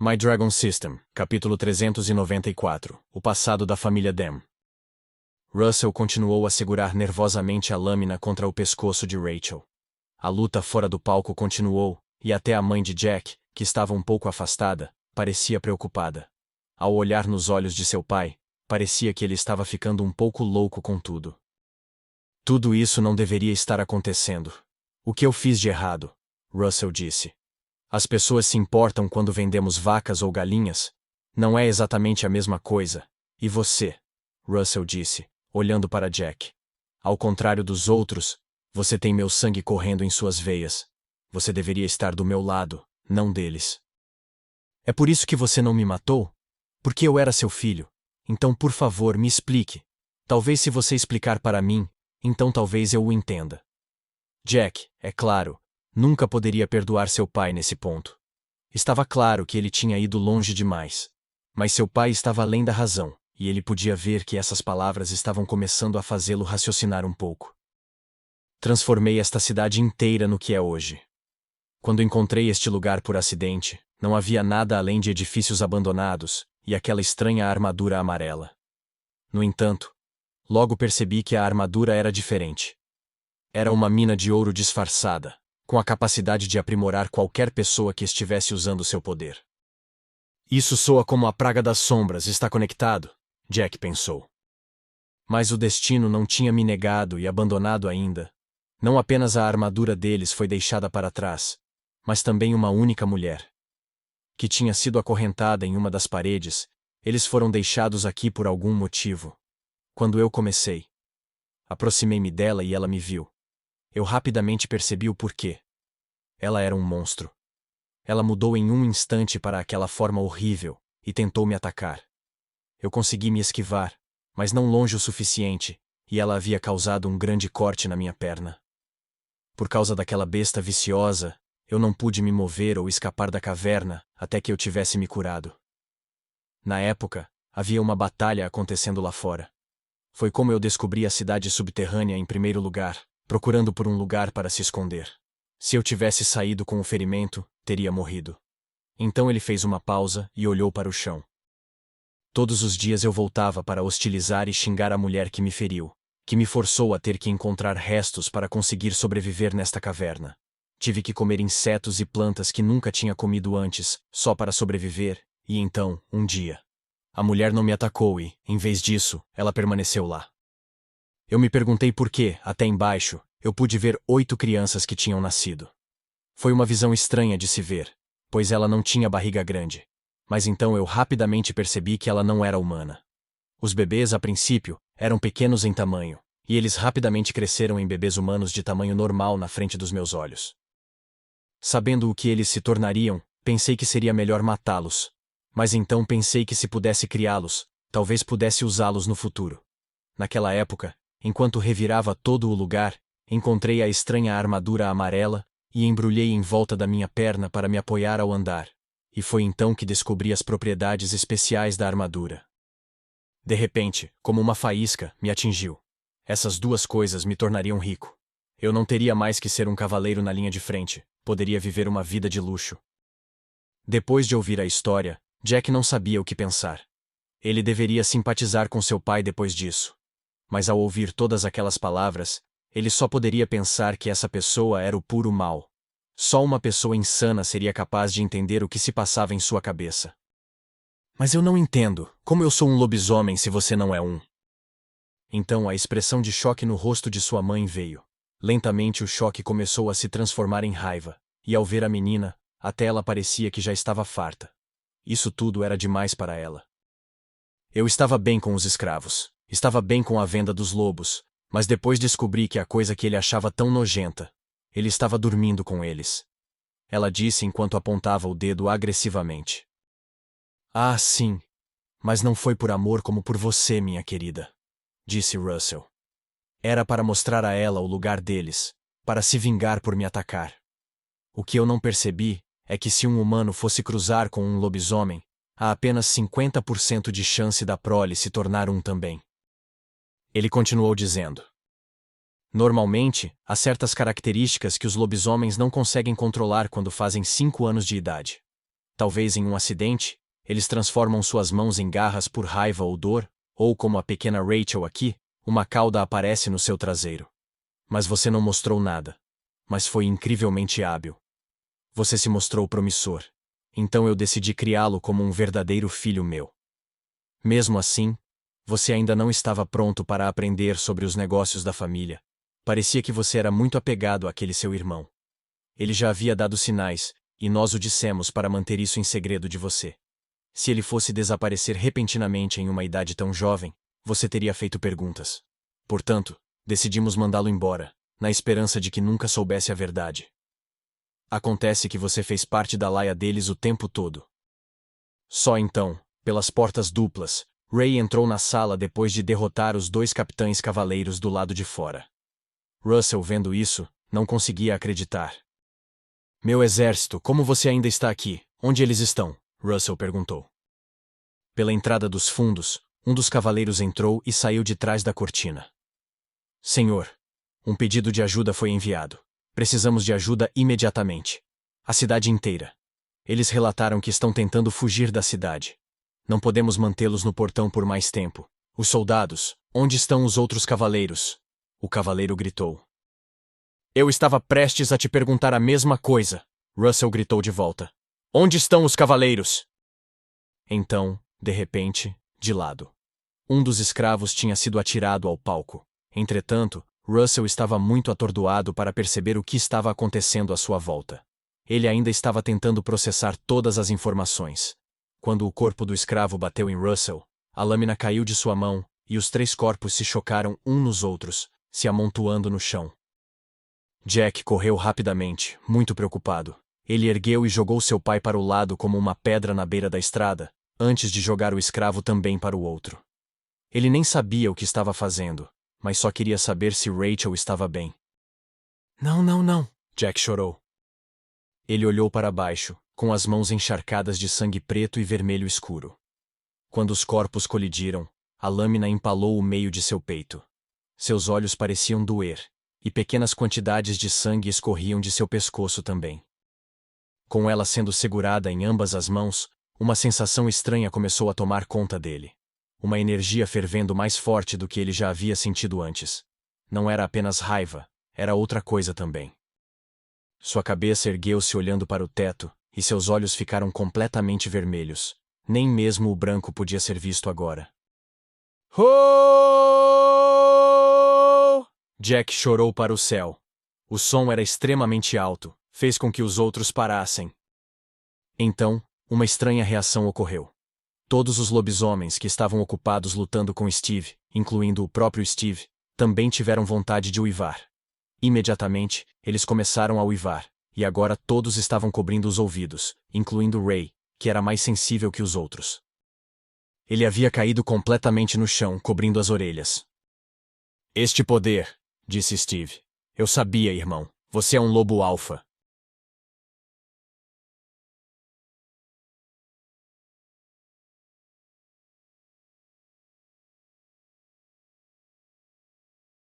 My Dragon System, capítulo 394, O passado da família Dam. Russell continuou a segurar nervosamente a lâmina contra o pescoço de Rachel. A luta fora do palco continuou, e até a mãe de Jack, que estava um pouco afastada, parecia preocupada. Ao olhar nos olhos de seu pai, parecia que ele estava ficando um pouco louco com tudo. Tudo isso não deveria estar acontecendo. O que eu fiz de errado? Russell disse. As pessoas se importam quando vendemos vacas ou galinhas? Não é exatamente a mesma coisa. E você? Russell disse, olhando para Jack. Ao contrário dos outros, você tem meu sangue correndo em suas veias. Você deveria estar do meu lado, não deles. É por isso que você não me matou? Porque eu era seu filho. Então, por favor, me explique. Talvez se você explicar para mim, então talvez eu o entenda. Jack, é claro, nunca poderia perdoar seu pai nesse ponto. Estava claro que ele tinha ido longe demais. Mas seu pai estava além da razão, e ele podia ver que essas palavras estavam começando a fazê-lo raciocinar um pouco. Transformei esta cidade inteira no que é hoje. Quando encontrei este lugar por acidente, não havia nada além de edifícios abandonados e aquela estranha armadura amarela. No entanto, logo percebi que a armadura era diferente. Era uma mina de ouro disfarçada, com a capacidade de aprimorar qualquer pessoa que estivesse usando seu poder. Isso soa como a praga das sombras, está conectado? Jack pensou. Mas o destino não tinha me negado e abandonado ainda. Não apenas a armadura deles foi deixada para trás, mas também uma única mulher. Que tinha sido acorrentada em uma das paredes, eles foram deixados aqui por algum motivo. Quando eu comecei, aproximei-me dela e ela me viu. Eu rapidamente percebi o porquê. Ela era um monstro. Ela mudou em um instante para aquela forma horrível e tentou me atacar. Eu consegui me esquivar, mas não longe o suficiente, e ela havia causado um grande corte na minha perna. Por causa daquela besta viciosa, eu não pude me mover ou escapar da caverna até que eu tivesse me curado. Na época, havia uma batalha acontecendo lá fora. Foi como eu descobri a cidade subterrânea em primeiro lugar, procurando por um lugar para se esconder. Se eu tivesse saído com o ferimento, teria morrido. Então ele fez uma pausa e olhou para o chão. Todos os dias eu voltava para hostilizar e xingar a mulher que me feriu, que me forçou a ter que encontrar restos para conseguir sobreviver nesta caverna. Tive que comer insetos e plantas que nunca tinha comido antes, só para sobreviver, e então, um dia, a mulher não me atacou e, em vez disso, ela permaneceu lá. Eu me perguntei por que, até embaixo, eu pude ver 8 crianças que tinham nascido. Foi uma visão estranha de se ver, pois ela não tinha barriga grande. Mas então eu rapidamente percebi que ela não era humana. Os bebês, a princípio, eram pequenos em tamanho, e eles rapidamente cresceram em bebês humanos de tamanho normal na frente dos meus olhos. Sabendo o que eles se tornariam, pensei que seria melhor matá-los. Mas então pensei que se pudesse criá-los, talvez pudesse usá-los no futuro. Naquela época, enquanto revirava todo o lugar, encontrei a estranha armadura amarela e embrulhei em volta da minha perna para me apoiar ao andar. E foi então que descobri as propriedades especiais da armadura. De repente, como uma faísca, me atingiu. Essas duas coisas me tornariam rico. Eu não teria mais que ser um cavaleiro na linha de frente, poderia viver uma vida de luxo. Depois de ouvir a história, Jack não sabia o que pensar. Ele deveria simpatizar com seu pai depois disso. Mas ao ouvir todas aquelas palavras, ele só poderia pensar que essa pessoa era o puro mal. Só uma pessoa insana seria capaz de entender o que se passava em sua cabeça. Mas eu não entendo, como eu sou um lobisomem se você não é um? Então a expressão de choque no rosto de sua mãe veio. Lentamente o choque começou a se transformar em raiva, e ao ver a menina, até ela parecia que já estava farta. Isso tudo era demais para ela. Eu estava bem com os escravos, estava bem com a venda dos lobos, mas depois descobri que a coisa que ele achava tão nojenta, ele estava dormindo com eles. Ela disse enquanto apontava o dedo agressivamente. Ah, sim. Mas não foi por amor como por você, minha querida, disse Russell. Era para mostrar a ela o lugar deles, para se vingar por me atacar. O que eu não percebi é que se um humano fosse cruzar com um lobisomem, há apenas 50% de chance da prole se tornar um também. Ele continuou dizendo. Normalmente, há certas características que os lobisomens não conseguem controlar quando fazem 5 anos de idade. Talvez em um acidente, eles transformam suas mãos em garras por raiva ou dor, ou como a pequena Rachel aqui, uma cauda aparece no seu traseiro. Mas você não mostrou nada. Mas foi incrivelmente hábil. Você se mostrou promissor. Então eu decidi criá-lo como um verdadeiro filho meu. Mesmo assim, você ainda não estava pronto para aprender sobre os negócios da família. Parecia que você era muito apegado àquele seu irmão. Ele já havia dado sinais, e nós o dissemos para manter isso em segredo de você. Se ele fosse desaparecer repentinamente em uma idade tão jovem, você teria feito perguntas. Portanto, decidimos mandá-lo embora, na esperança de que nunca soubesse a verdade. Acontece que você fez parte da laia deles o tempo todo. Só então, pelas portas duplas, Ray entrou na sala depois de derrotar os 2 capitães cavaleiros do lado de fora. Russell, vendo isso, não conseguia acreditar. Meu exército, como você ainda está aqui? Onde eles estão? Russell perguntou. Pela entrada dos fundos, um dos cavaleiros entrou e saiu de trás da cortina. Senhor, um pedido de ajuda foi enviado. Precisamos de ajuda imediatamente. A cidade inteira. Eles relataram que estão tentando fugir da cidade. Não podemos mantê-los no portão por mais tempo. Os soldados, onde estão os outros cavaleiros? O cavaleiro gritou. Eu estava prestes a te perguntar a mesma coisa, Russell gritou de volta. Onde estão os cavaleiros? Então, de repente, de lado. Um dos escravos tinha sido atirado ao palco. Entretanto, Russell estava muito atordoado para perceber o que estava acontecendo à sua volta. Ele ainda estava tentando processar todas as informações. Quando o corpo do escravo bateu em Russell, a lâmina caiu de sua mão, e os 3 corpos se chocaram um nos outros, se amontoando no chão. Jack correu rapidamente, muito preocupado. Ele ergueu e jogou seu pai para o lado como uma pedra na beira da estrada, antes de jogar o escravo também para o outro. Ele nem sabia o que estava fazendo, mas só queria saber se Rachel estava bem. Não, não, não, Jack chorou. Ele olhou para baixo, com as mãos encharcadas de sangue preto e vermelho escuro. Quando os corpos colidiram, a lâmina empalou o meio de seu peito. Seus olhos pareciam doer, e pequenas quantidades de sangue escorriam de seu pescoço também. Com ela sendo segurada em ambas as mãos, uma sensação estranha começou a tomar conta dele. Uma energia fervendo mais forte do que ele já havia sentido antes. Não era apenas raiva, era outra coisa também. Sua cabeça ergueu-se olhando para o teto, e seus olhos ficaram completamente vermelhos. Nem mesmo o branco podia ser visto agora. Oh! Jack chorou para o céu. O som era extremamente alto, fez com que os outros parassem. Então, uma estranha reação ocorreu. Todos os lobisomens que estavam ocupados lutando com Steve, incluindo o próprio Steve, também tiveram vontade de uivar. Imediatamente, eles começaram a uivar, e agora todos estavam cobrindo os ouvidos, incluindo Ray, que era mais sensível que os outros. Ele havia caído completamente no chão, cobrindo as orelhas. Este poder, disse Steve. Eu sabia, irmão. Você é um lobo alfa.